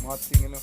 Mating ano.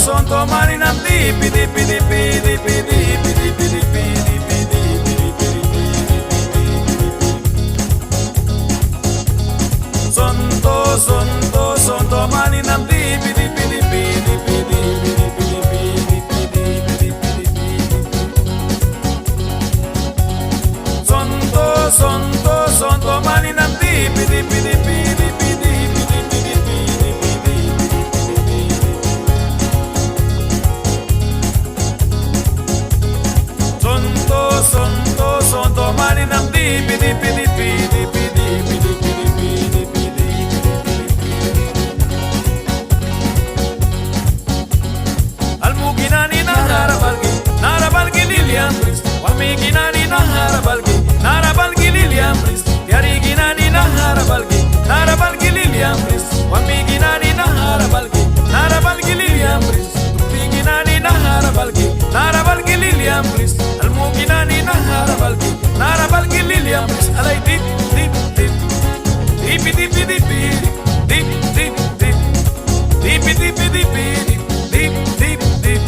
Sonto mani nam dipi dipi dipi dipi dipi dipi dipi dipi Sonto mani nam dipi dipi dipi dipi dipi dipi Sonto mani nam dipi dipi dipi dipi Sonto mani nam dipi dipi dipi dipi dipi dipi Almuginani narabalgi Lilian Pris Wamiginani narabalgi Lilian Pris Yariginani narabalgi Lilian Pris Wamiginani narabalgi Lilian Pris Tupiginani narabalgi Lilian Pris Almuginani narabalgi Lilian Pris Alay dip dip dip dipi dipi dipi dip dip dip dipi dipi dipi dip dip dip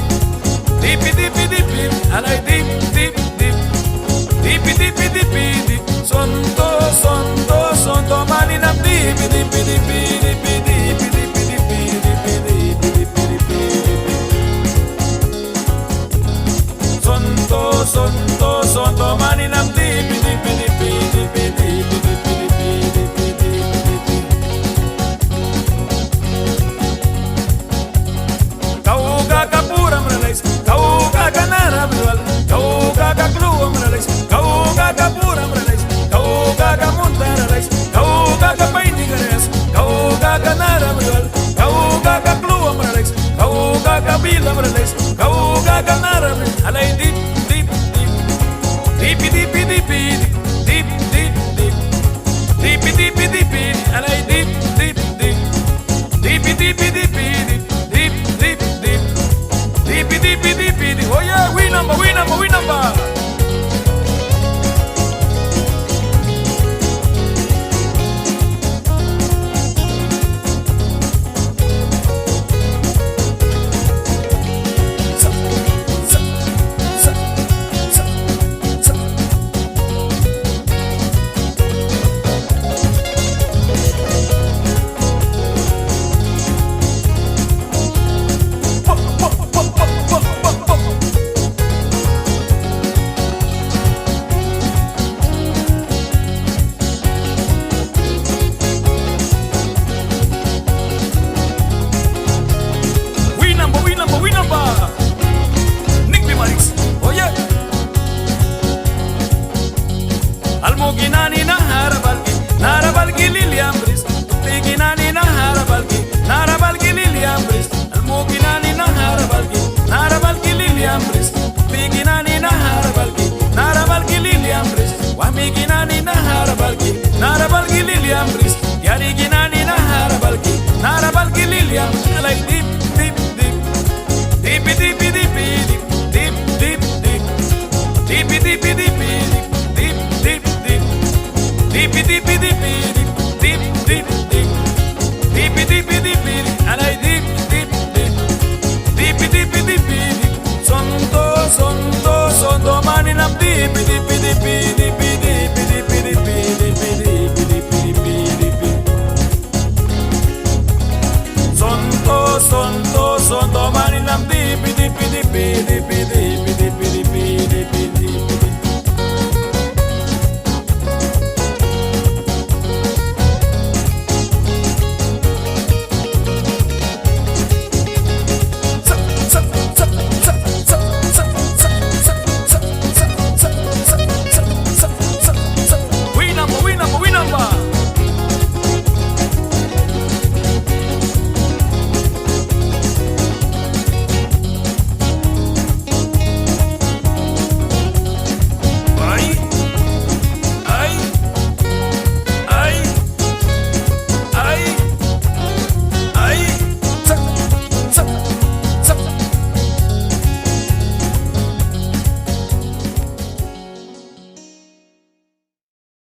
dipi dipi dipi alay dip dip dip dipi dipi dipi dip Sonto mani nam dipi dipi dipi dipi dipi dipi dipi dipi dipi dipi dipi Sonto mani nam dipi dipi dipi dipi dipi dipi dipi dipi Kau kakak pura menalais Kau kakak narabiwal Kau kakak keluar menalais Kau kakak pura menalais Kau kakak muntaralais Kau kakak paini gares Kau kakak narabiwal Kau kakak keluar menalais Kau kakak bila menalais Kau kakak narabiwal Alay dip dip dip dipi dipi dipi dip dip dip dipi dipi dipi alay dip dip dip dipi dipi dipi dip dip dip dipi dipi dipi oh yeah we number Nick Bimarix oh yeah Almuginani narabalgi Lilian Pris Tupiginani narabalgi Lilian Pris Almuginani narabalgi Lilian Pris Tupiginani narabalgi Lilian Pris Wamiginani narabalgi Lilian Pris Yariginani narabalgi Lilian Pris Alay dip dip dip dipi dipi dipi dip dip dip dipi dipi dipi dip dip dip dipi dipi dipi dip dip dip dipi dipi dipi alay dip dip dip dipi dipi dipi Sonto mani nam dipi dipi dipi dipi dipi dipi dipi dipi dipi dipi dipi dipi Sonto mani nam dipi dipi dipi